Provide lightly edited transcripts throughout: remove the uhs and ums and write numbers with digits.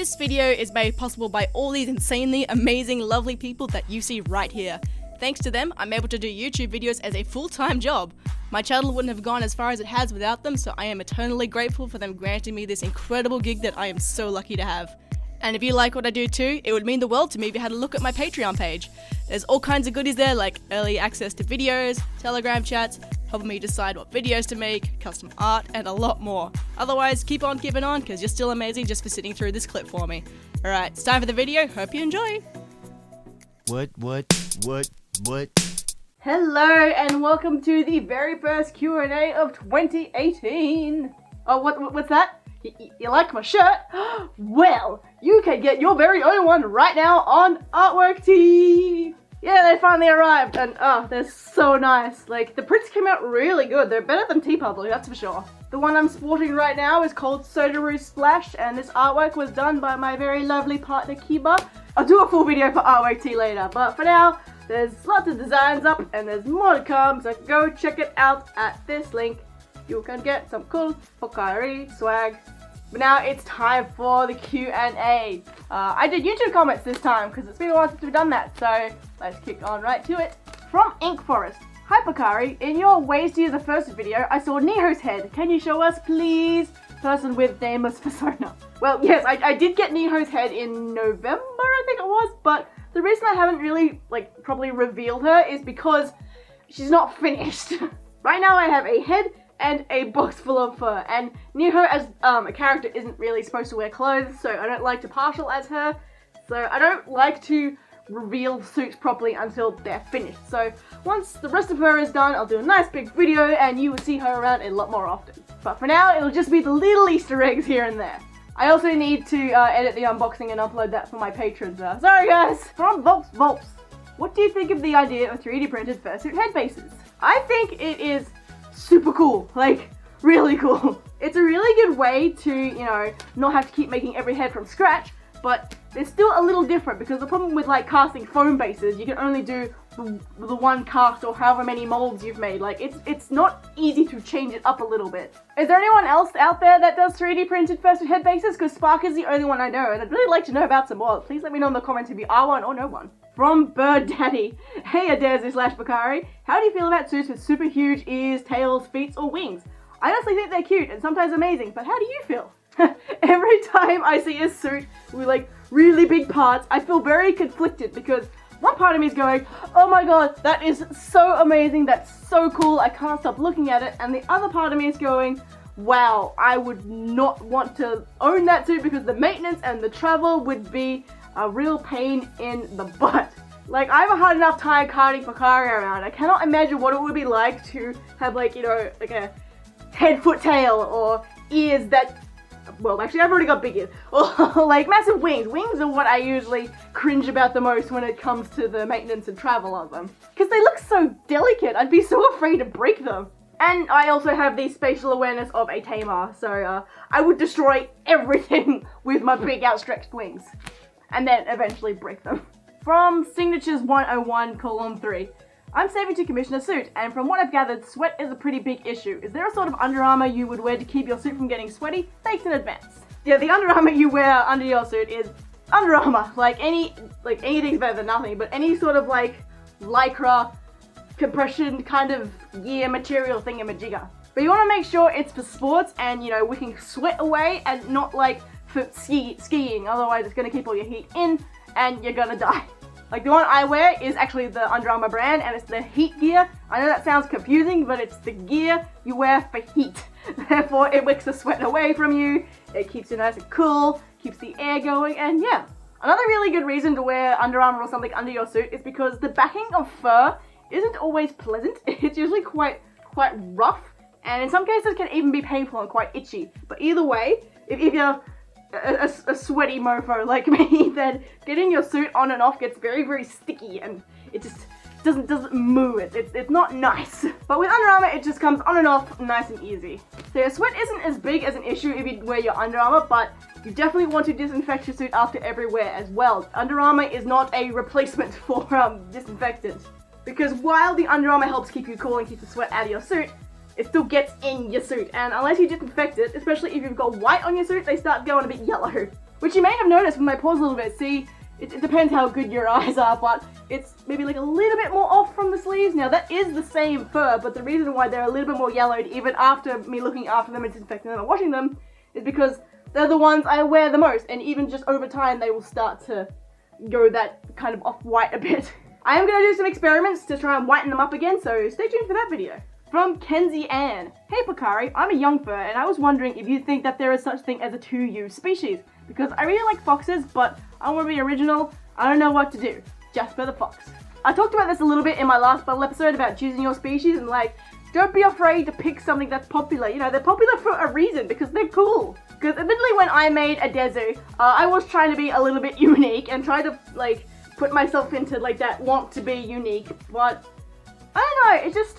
This video is made possible by all these insanely amazing, lovely people that you see right here. Thanks to them, I'm able to do YouTube videos as a full-time job. My channel wouldn't have gone as far as it has without them, so I am eternally grateful for them granting me this incredible gig that I am so lucky to have. And if you like what I do too, it would mean the world to me if you had a look at my Patreon page. There's all kinds of goodies there, like early access to videos, Telegram chats, helping me decide what videos to make, custom art, and a lot more. Otherwise, keep on keeping on, because you're still amazing just for sitting through this clip for me. Alright, it's time for the video, hope you enjoy! What? Hello, and welcome to the very first Q&A of 2018! Oh, what's that? You like my shirt? Well, you can get your very own one right now on Artwork Tee! Yeah, they finally arrived, and they're so nice. Like, the prints came out really good. They're better than TeePublic, that's for sure. The one I'm sporting right now is called Sodaru Splash, and this artwork was done by my very lovely partner Kiba. I'll do a full video for Artwork Tee later, but for now, there's lots of designs up, and there's more to come, so go check it out at this link. You can get some cool Pocari swag. But now it's time for the Q&A. I did YouTube comments this time because it's been a while since we've done that, so let's kick on right to it. From Ink Forest. Hi Pocari, in your ways to use the first video, I saw Niho's head. Can you show us, please? Person with nameless persona. Well, yes, I did get Niho's head in November, I think it was, but the reason I haven't really, probably revealed her is because she's not finished. Right now I have a head and a box full of fur, and Niho as a character isn't really supposed to wear clothes, so I don't like to partial as her, so I don't like to reveal suits properly until they're finished. So once the rest of her is done, I'll do a nice big video and you will see her around a lot more often. But for now, it'll just be the little Easter eggs here and there. I also need to edit the unboxing and upload that for my patrons. Sorry guys! From Volps. What do you think of the idea of 3D printed fursuit head bases? I think it is super cool, really cool. It's a really good way to, not have to keep making every head from scratch, but it's still a little different because the problem with casting foam bases, you can only do the one cast or however many molds you've made. It's not easy to change it up a little bit. Is there anyone else out there that does 3D printed fursuit head bases? Because Spark is the only one I know, and I'd really like to know about some more. Please let me know in the comments if you are one or know one. From Bird Daddy. Hey Adazu/Pocari, how do you feel about suits with super huge ears, tails, feet, or wings? I honestly think they're cute and sometimes amazing, but how do you feel? Every time I see a suit with really big parts, I feel very conflicted because one part of me is going, oh my god, that is so amazing, that's so cool, I can't stop looking at it, and the other part of me is going, wow, I would not want to own that suit because the maintenance and the travel would be a real pain in the butt. I have a hard enough time carting Pocari around. I cannot imagine what it would be like to have a head, foot, tail, or ears that, well, actually I've already got big ears, or massive wings. Wings are what I usually cringe about the most when it comes to the maintenance and travel of them. Because they look so delicate, I'd be so afraid to break them. And I also have the spatial awareness of a tamer, so I would destroy everything with my big outstretched wings. And then eventually break them. From Signatures 101 column 3. I'm saving to commission a suit, and from what I've gathered, sweat is a pretty big issue. Is there a sort of Under Armour you would wear to keep your suit from getting sweaty? Thanks in advance. Yeah, the Under Armour you wear under your suit is Under Armour. Anything's better than nothing, but any sort of lycra, compression kind of gear material thingamajigger. But you want to make sure it's for sports and, wicking sweat away and not for skiing, otherwise it's going to keep all your heat in and you're gonna die. The one I wear is actually the Under Armour brand, and it's the heat gear. I know that sounds confusing, but it's the gear you wear for heat. Therefore, it wicks the sweat away from you, it keeps you nice and cool, keeps the air going, and yeah. Another really good reason to wear Under Armour or something under your suit is because the backing of fur isn't always pleasant. It's usually quite rough, and in some cases can even be painful and quite itchy. But either way, if you're a sweaty mofo like me, then getting your suit on and off gets very, very sticky and it just doesn't move. It's not nice. But with Under Armour, it just comes on and off nice and easy. So your sweat isn't as big as an issue if you wear your Under Armour, but you definitely want to disinfect your suit after every wear as well. Under Armour is not a replacement for disinfectant. Because while the Under Armour helps keep you cool and keep the sweat out of your suit, it still gets in your suit, and unless you disinfect it, especially if you've got white on your suit, they start going a bit yellow. which you may have noticed with my paws a little bit. See, it depends how good your eyes are, but it's maybe like a little bit more off from the sleeves. Now that is the same fur, but the reason why they're a little bit more yellowed even after me looking after them and disinfecting them and washing them is because they're the ones I wear the most, and even just over time they will start to go that kind of off-white a bit. I am going to do some experiments to try and whiten them up again, so stay tuned for that video. From Kenzie Ann. Hey Pocari, I'm a young fur and I was wondering if you think that there is such thing as a 2U species, because I really like foxes, but I want to be original. I don't know what to do. Jasper the Fox. I talked about this a little bit in my last bottle episode about choosing your species, and like, don't be afraid to pick something that's popular. You know, they're popular for a reason, because they're cool. Because admittedly when I made a Dezu, I was trying to be a little bit unique and try to like put myself into like that want to be unique, but I don't know, it just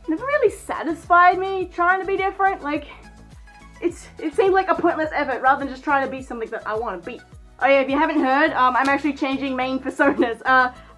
never really satisfied me trying to be different. Like, it seemed like a pointless effort rather than just trying to be something that I want to be. Oh yeah, if you haven't heard, I'm actually changing main personas.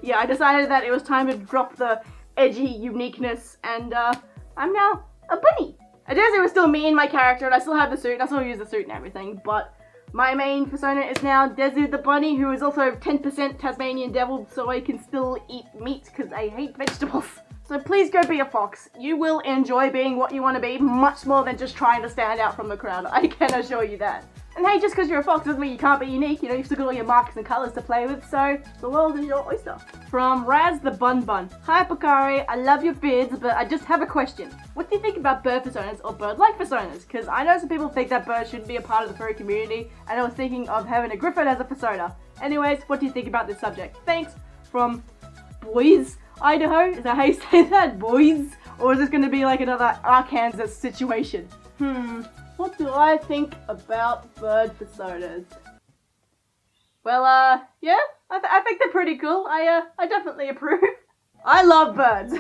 Yeah, I decided that it was time to drop the edgy uniqueness, and I'm now a bunny. Dezu was still me in my character, and I still have the suit, and I still use the suit and everything, but my main persona is now Dezu the bunny, who is also 10% Tasmanian devil, so I can still eat meat because I hate vegetables. So please go be a fox. You will enjoy being what you want to be much more than just trying to stand out from the crowd. I can assure you that. And hey, just because you're a fox doesn't mean you can't be unique. You know, you've still got all your marks and colours to play with, so the world is your oyster. From Raz the Bun Bun. Hi Pocari, I love your vids, but I just have a question. What do you think about bird personas or bird-like personas? Because I know some people think that birds shouldn't be a part of the furry community, and I was thinking of having a griffin as a persona. Anyways, what do you think about this subject? Thanks. From Boys Idaho. Is that how you say that? Boys? Or is this going to be like another Arkansas situation? What do I think about bird personas? Well, yeah, I think they're pretty cool. I definitely approve. I love birds.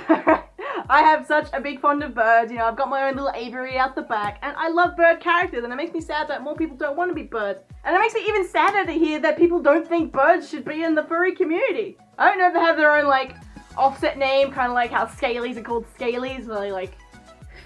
I have such a big fond of birds. You know, I've got my own little aviary out the back, and I love bird characters, and it makes me sad that more people don't want to be birds. And it makes me even sadder to hear that people don't think birds should be in the furry community. I don't know if they have their own, like, offset name, kind of like how scalies are called scalies, or like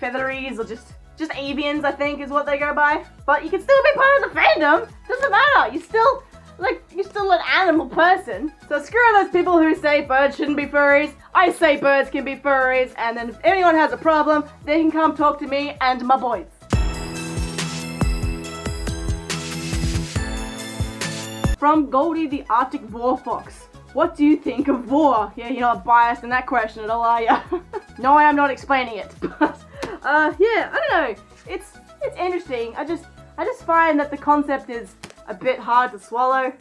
featheries, or just avians, I think is what they go by. But you can still be part of the fandom. Doesn't matter. You're still an animal person. So screw those people who say birds shouldn't be furries. I say birds can be furries, and then if anyone has a problem, they can come talk to me and my boys. From Goldie the Arctic Vor Fox. What do you think of Vor? Yeah, you're not biased in that question at all, are ya? No, I am not explaining it, but yeah, I don't know. It's interesting. I just find that the concept is a bit hard to swallow.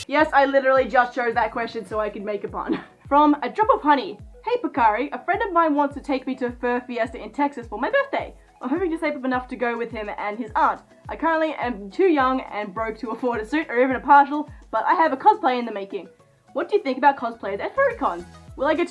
Yes, I literally just chose that question so I could make a pun. From A Drop of Honey. Hey Pocari, a friend of mine wants to take me to a fur fiesta in Texas for my birthday. I'm hoping to save up enough to go with him and his aunt. I currently am too young and broke to afford a suit or even a partial, but I have a cosplay in the making. What do you think about cosplayers at furrycons? Will I get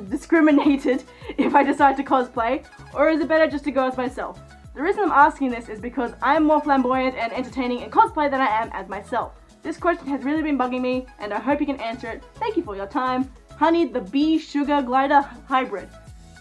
discriminated if I decide to cosplay, or is it better just to go as myself? The reason I'm asking this is because I am more flamboyant and entertaining in cosplay than I am as myself. This question has really been bugging me, and I hope you can answer it. Thank you for your time. Honey, the Bee Sugar Glider Hybrid.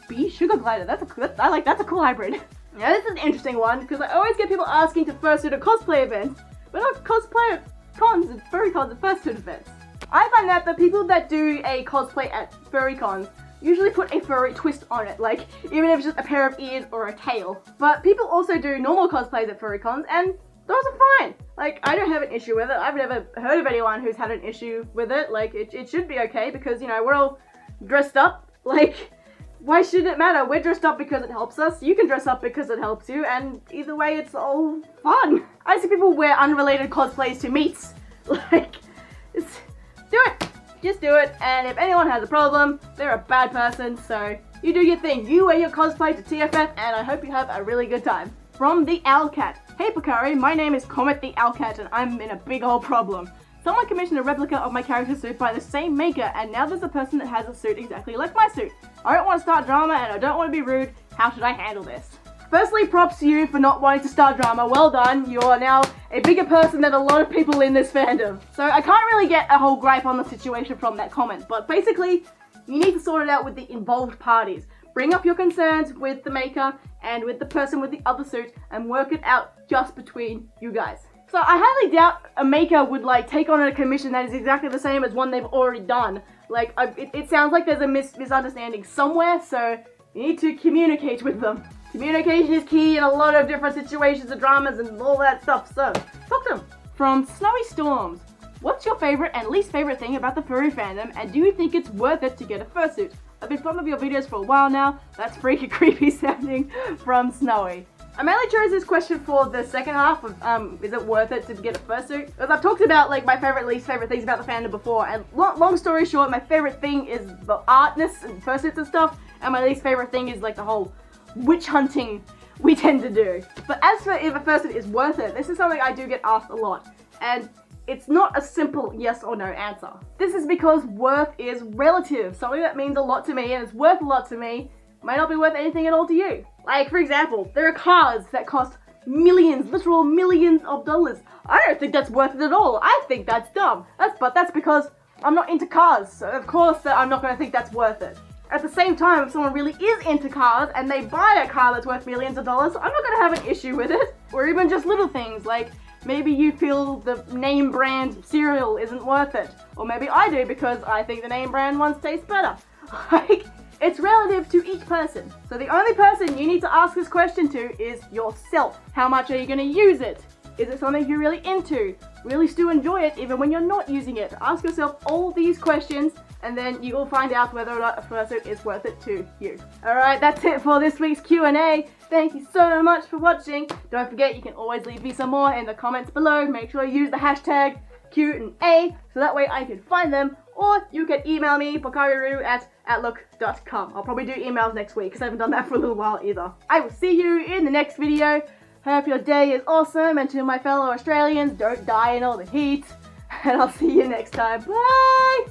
Bee Sugar Glider, that's a cool hybrid. Now this is an interesting one, because I always get people asking to fursuit at cosplay events, but not cosplay cons and furry cons at fursuit events. I find that the people that do a cosplay at furry cons usually put a furry twist on it, like even if it's just a pair of ears or a tail. But people also do normal cosplays at furry cons, and those are fine. Like, I don't have an issue with it. I've never heard of anyone who's had an issue with it. Like, it should be okay because, you know, we're all dressed up. Like, why should it matter? We're dressed up because it helps us. You can dress up because it helps you, and either way, it's all fun. I see people wear unrelated cosplays to meets. Like, do it. Just do it, and if anyone has a problem, they're a bad person, so you do your thing. You wear your cosplay to TFF, and I hope you have a really good time. From the Owlcat. Hey Pocari, my name is Comet the Owlcat, and I'm in a big old problem. Someone commissioned a replica of my character suit by the same maker, and now there's a person that has a suit exactly like my suit. I don't want to start drama, and I don't want to be rude. How should I handle this? Firstly, props to you for not wanting to start drama. Well done. You are now a bigger person than a lot of people in this fandom. So I can't really get a whole gripe on the situation from that comment, but basically, you need to sort it out with the involved parties. Bring up your concerns with the maker and with the person with the other suit and work it out just between you guys. So I highly doubt a maker would like take on a commission that is exactly the same as one they've already done. Like, it sounds like there's a misunderstanding somewhere, so you need to communicate with them. Communication is key in a lot of different situations and dramas and all that stuff, so talk to them. From Snowy Storms, what's your favorite and least favorite thing about the furry fandom, and do you think it's worth it to get a fursuit? I've been fond of your videos for a while now. That's freaky creepy sounding from Snowy. I mainly chose this question for the second half of, is it worth it to get a fursuit? Because I've talked about like my favorite, least favorite things about the fandom before, and long story short, my favorite thing is the artness and fursuits and stuff, and my least favorite thing is like the whole witch hunting we tend to do. But as for if a fursuit is worth it, this is something I do get asked a lot, and it's not a simple yes or no answer. This is because worth is relative. Something that means a lot to me and it's worth a lot to me might not be worth anything at all to you. Like, for example, there are cars that cost millions, literal millions of dollars. I don't think that's worth it at all. I think that's dumb. But that's because I'm not into cars, so of course I'm not gonna think that's worth it. At the same time, if someone really is into cars and they buy a car that's worth millions of dollars, I'm not gonna have an issue with it. Or even just little things like, maybe you feel the name brand cereal isn't worth it. Or maybe I do because I think the name brand ones taste better. Like, it's relative to each person. So the only person you need to ask this question to is yourself. How much are you going to use it? Is it something you're really into? Really still enjoy it even when you're not using it? Ask yourself all these questions and then you will find out whether or not a fursuit is worth it to you. Alright, that's it for this week's Q&A. Thank you so much for watching. Don't forget, you can always leave me some more in the comments below. Make sure you use the hashtag Q&A so that way I can find them. Or you can email me, pokariru@outlook.com. I'll probably do emails next week because I haven't done that for a little while either. I will see you in the next video. Hope your day is awesome, and to my fellow Australians, don't die in all the heat. And I'll see you next time. Bye!